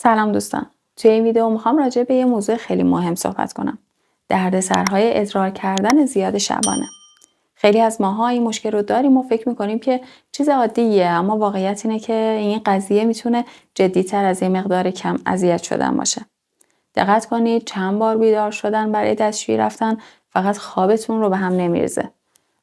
سلام دوستان. توی این ویدیو میخوام راجع به یه موضوع خیلی مهم صحبت کنم. دردسرهای ادرار کردن زیاد شبانه. خیلی از ماها این مشکل رو داریم و فکر میکنیم که چیز عادیه، اما واقعیت اینه که این قضیه میتونه جدی‌تر از یه مقدار کم اذیت شدن باشه. دقت کنید چند بار بیدار شدن برای دستشویی رفتن فقط خوابتون رو به هم نمیریزه.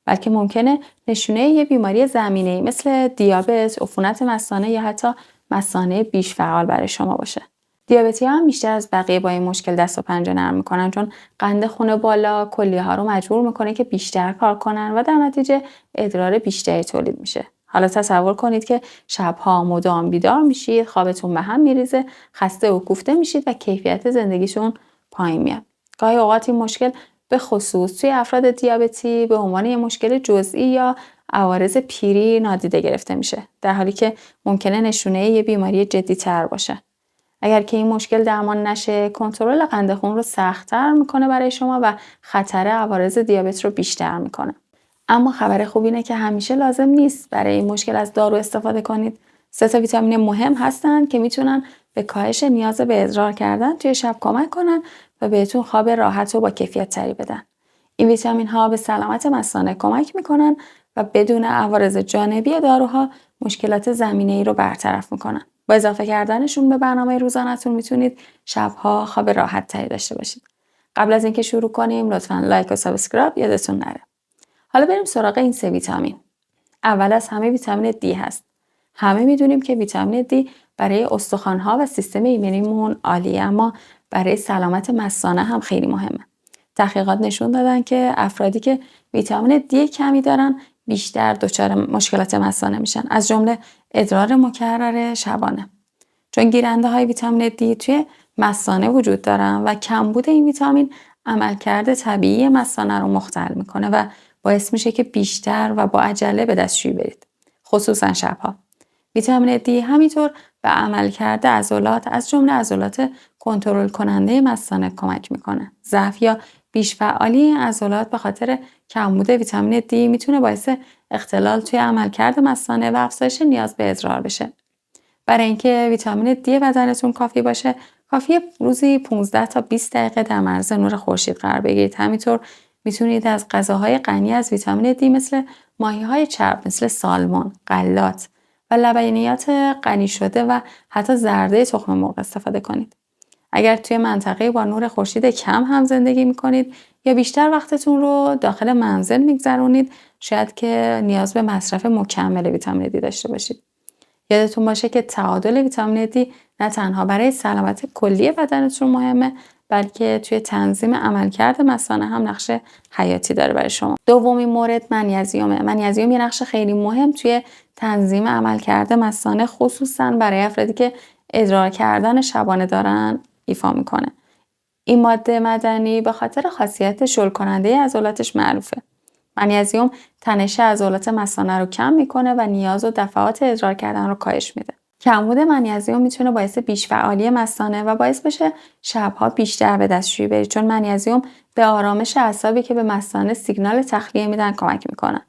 بلکه ممکنه نشونه یه بیماری زمینه‌ای مثل دیابت، عفونت مثانه یا حتی مثانه بیش فعال برای شما باشه. دیابتی‌ها هم بیشتر از بقیه با این مشکل دست و پنجه نرم میکنن، چون قند خون بالا کلیه‌ها رو مجبور میکنه که بیشتر کار کنن و در نتیجه ادرار بیشتری تولید میشه. حالا تصور کنید که شبها مدام بیدار میشید، خوابتون به هم میریزه، خسته و کوفته میشید و کیفیت زندگیشون پایین میاد. گاهی اوقات این مشکل به خصوص توی افراد دیابتی به عنوان یک مشکل جزئی یا عوارض پیری نادیده گرفته میشه، در حالی که ممکنه نشونه یه بیماری جدی‌تر باشه. اگر که این مشکل درمان نشه، کنترل قند خون رو سخت‌تر میکنه برای شما و خطر عوارض دیابت رو بیشتر میکنه. اما خبر خوب اینه که همیشه لازم نیست برای این مشکل از دارو استفاده کنید. 3 ویتامین مهم هستن که میتونن به کاهش نیاز به ادرار کردن توی شب کمک کنن و بهتون خواب راحت و با کیفیت تری بدن. این ویتامین ها به سلامت مثانه کمک میکنن و بدون عوارض جانبی داروها مشکلات زمینه‌ای رو برطرف میکنن. با اضافه کردنشون به برنامه روزانه‌تون میتونید شبها خواب راحت تری داشته باشید. قبل از اینکه شروع کنیم لطفاً لایک و سابسکرایب یادتون نره. حالا بریم سراغ این 3 ویتامین. اول از همه ویتامین دی هست. همه میدونیم که ویتامین دی برای استخوان‌ها و سیستم ایمنیمون عالیه، اما برای سلامت مثانه هم خیلی مهمه. تحقیقات نشون دادن که افرادی که ویتامین دی کمی دارن بیشتر دچار مشکلات مثانه میشن، از جمله ادرار مکرر شبانه. چون گیرنده های ویتامین دی توی مثانه وجود دارن و کمبود این ویتامین عملکرد طبیعی مثانه رو مختل میکنه و باعث میشه که بیشتر و با عجله به دستشویی برید، خصوصا شبها. ویتامین دی همینطور به عملکرد عضلات از جمله عضلات کنترل کننده مثانه کمک میکنه. ضعف یا بیش فعالی این عضلات به خاطر کمبود ویتامین دی میتونه باعث اختلال توی عملکرد مثانه و افزایش نیاز به ادرار بشه. برای اینکه ویتامین دی بدنتون کافی باشه، کافیه روزی 15 تا 20 دقیقه در معرض نور خورشید قرار بگیرید. همینطور میتونید از غذاهای غنی از ویتامین دی مثل ماهی‌های چرب، مثل سالمون، غلات و لبنیات غنی شده و حتی زرده تخم مرغ استفاده کنید. اگر توی منطقه با نور خورشید کم هم زندگی میکنید یا بیشتر وقتتون رو داخل منزل میگذرونید، شاید که نیاز به مصرف مکمل ویتامین دی داشته باشید. یادتون باشه که تعادل ویتامین دی نه تنها برای سلامت کلی بدنتون مهمه، بلکه توی تنظیم عملکرد مثانه هم نقش حیاتی داره برای شما. دومین مورد منیزیمه. منیزیم یه نقش خیلی مهم توی تنظیم عملکرد مثانه، خصوصا برای افرادی که ادرار کردن شبانه دارن ایفا میکنه. این ماده معدنی به خاطر خاصیت شل کننده عضلاتش معروفه. منیزیم تنش عضلات مثانه رو کم میکنه و نیاز و دفعات ادرار کردن رو کاهش میده. کمبود منیزیم میتونه باعث بیش فعالی مثانه و باعث بشه شبها بیشتر به دستشویی برید، چون منیزیم به آرامش اعصابی که به مثانه سیگنال تخلیه میدن کمک میکنه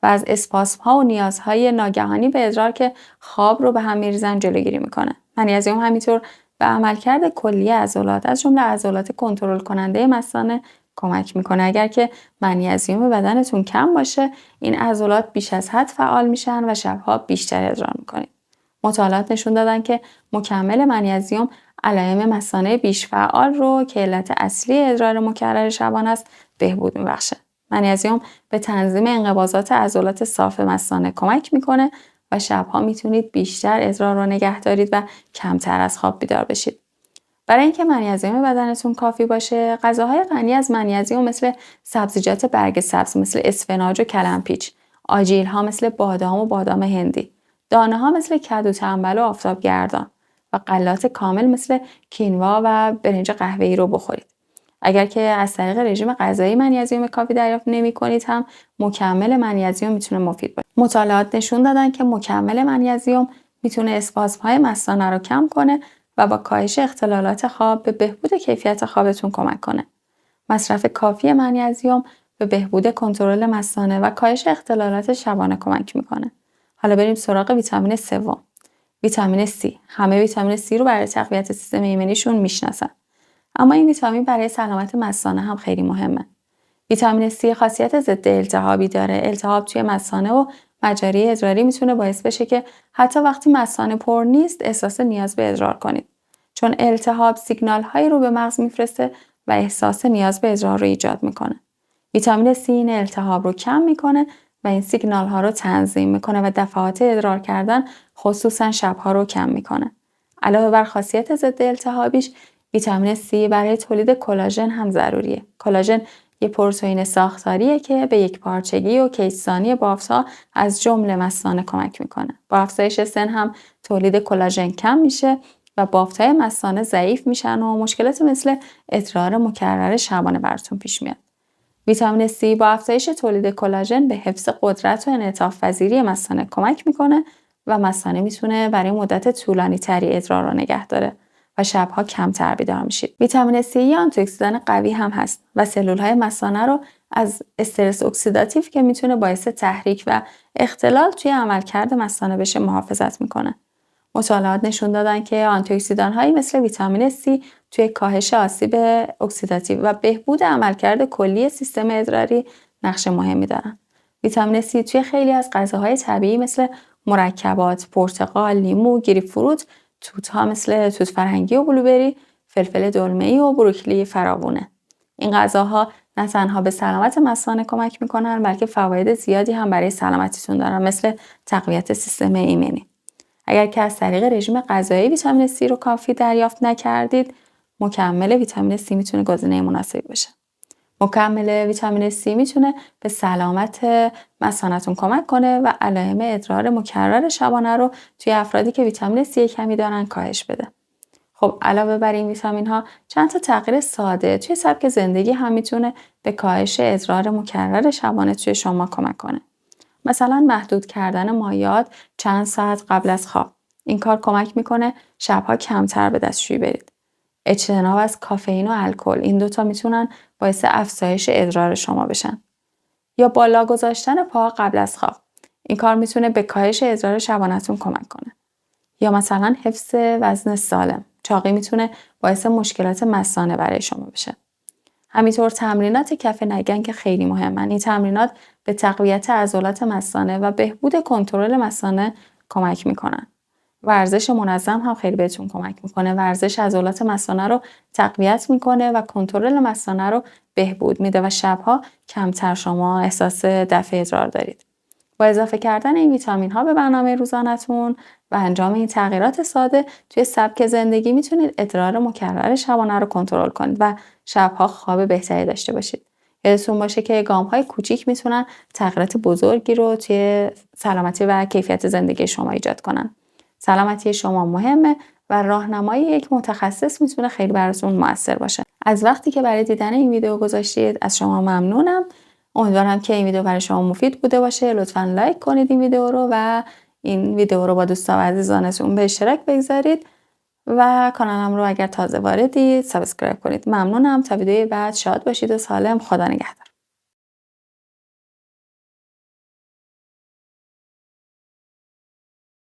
و از اسپاسم ها و نیازهای ناگهانی به ادرار که خواب رو به هم میریزن جلوگیری میکنه. منیزیم همینطور به عملکرد کلی عضلات از جمله عضلات کنترل کننده مثانه کمک میکنه. اگر که منیزیم بدنتون کم باشه، این عضلات بیش از حد فعال میشن و شبها بیشتر ادرار میکنید. مطالعات نشون دادن که مکمل منیزیم علائم مثانه بیش فعال رو که علت اصلی ادرار مکرر شبانه است بهبود میبخشه. منیزیم به تنظیم انقباضات عضلات صاف مثانه کمک میکنه و شبها میتونید بیشتر ادرار رو نگه دارید و کمتر از خواب بیدار بشید. برای اینکه منیزیم بدنتون کافی باشه، غذاهای غنی از منیزیم مثل سبزیجات برگ سبز مثل اسفناج و کلمپیچ، آجیل ها مثل بادام و بادام هندی، دانه ها مثل کدو تنبل و آفتابگردان و غلات کامل مثل کینوا و برنج قهوه‌ای رو بخورید. اگر که از طریق رژیم غذایی منیزیم کافی دریافت نمی‌کنید، هم مکمل منیزیم میتونه مفید باشه. مطالعات نشون دادن که مکمل منیزیم میتونه اسپاسم‌های مثانه رو کم کنه و با کاهش اختلالات خواب به بهبود کیفیت خوابتون کمک کنه. مصرف کافی منیزیم به بهبود کنترل مثانه و کاهش اختلالات شبانه کمک میکنه. حالا بریم سراغ ویتامین سوم. ویتامین C. همه ویتامین C رو برای تقویت سیستم ایمنیشون میشناسن. اما این ویتامین برای سلامت مثانه هم خیلی مهمه. ویتامین C خاصیت ضد التهابی داره. التهاب توی مثانه و مجاری ادراری میتونه باعث بشه که حتی وقتی مثانه پر نیست احساس نیاز به ادرار کنید. چون التهاب سیگنال هایی رو به مغز میفرسته و احساس نیاز به ادرار رو ایجاد میکنه. ویتامین C این التهاب رو کم میکنه و این سیگنال ها رو تنظیم میکنه و دفعات ادرار کردن خصوصا شبها رو کم میکنه. علاوه بر خاصیت ضد التهابیش، ویتامین C برای تولید کلاژن هم ضروریه. کلاژن یه پروتئین ساختاریه که به یک پارچگی و کیسانی بافت‌ها از جمله مثانه کمک میکنه. با افزایش سن هم تولید کلاژن کم میشه و بافت‌های مثانه ضعیف میشن و مشکلات مثل ادرار مکرر شبانه براتون پیش میاد. ویتامین C با افزایش تولید کلاژن به حفظ قدرت و انعطاف پذیری مثانه کمک میکنه و مثانه میتونه برای مدت طولانی تری ادرار رو نگه داره و شبها کمتر بیدار میشید. ویتامین C یه آنتی‌اکسیدان قوی هم هست و سلول‌های مثانه رو از استرس اکسیداتیو که میتونه باعث تحریک و اختلال توی عملکرد مثانه بشه محافظت میکنه. مطالعات نشون دادن که آنتی‌اکسیدان‌هایی مثل ویتامین C توی کاهش آسیب اکسیداتیو و بهبود عملکرد کلی سیستم ادراری نقش مهمی دارن. ویتامین C توی خیلی از غذاهای طبیعی مثل مرکبات، پرتقال، لیمو، گریپفروت، توت‌ها مثل توت فرنگی و بلوبری، فلفل دلمه‌ای و بروکلی فراوونه. این غذاها نه تنها به سلامت مثانه کمک میکنن بلکه فواید زیادی هم برای سلامتیتون دارن، مثل تقویت سیستم ایمنی. اگر که از طریق رژیم غذایی ویتامین C رو کافی دریافت نکردید، مکمل ویتامین C میتونه گزینه مناسبی باشه. مکمل ویتامین C میتونه به سلامت مثانه‌تون کمک کنه و علائم ادرار مکرر شبانه رو توی افرادی که ویتامین C کمی دارن کاهش بده. خب علاوه بر این ویتامین ها، چند تا تغییر ساده توی سبک زندگی هم میتونه به کاهش ادرار مکرر شبانه توی شما کمک کنه. مثلا محدود کردن مایعات چند ساعت قبل از خواب. این کار کمک میکنه شبها کمتر به دستشویی برید. اجتناب از کافئین و الکل، این دوتا میتونن باعث افزایش ادرار شما بشن. یا بالا گذاشتن پا قبل از خواب. این کار میتونه به کاهش ادرار شبانه‌تون کمک کنه. یا مثلا حفظ وزن سالم. چاقی میتونه باعث مشکلات مثانه برای شما بشه. همینطور تمرینات کف نگن که خیلی مهمن. این تمرینات به تقویت عضلات مثانه و بهبود کنترل مثانه کمک میکنن. ورزش منظم هم خیلی بهتون کمک میکنه. ورزش عضلات مثانه رو تقویت میکنه و کنترل مثانه رو بهبود میده و شبها کمتر شما احساس دفع ادرار دارید. با اضافه کردن این ویتامین ها به برنامه روزانه‌تون و انجام این تغییرات ساده توی سبک زندگی میتونید ادرار مکرر شبانه رو کنترل کنید و شبها خواب بهتری داشته باشید. یادتون باشه که گام های کوچیک میتونن تغییرات بزرگی رو توی سلامتی و کیفیت زندگی شما ایجاد کنن. سلامتی شما مهمه و راهنمایی یک متخصص میتونه خیلی براتون موثر باشه. از وقتی که برای دیدن این ویدیو گذاشتید از شما ممنونم. امیدوارم که این ویدیو برای شما مفید بوده باشه. لطفاً لایک کنید این ویدیو رو و این ویدیو رو با دوستا و عزیزانتون به اشتراک بگذارید و کانالم رو اگر تازه واردید سابسکرایب کنید. ممنونم. تا ویدیوی بعد شاد باشید و سالم. خدا نگهدار.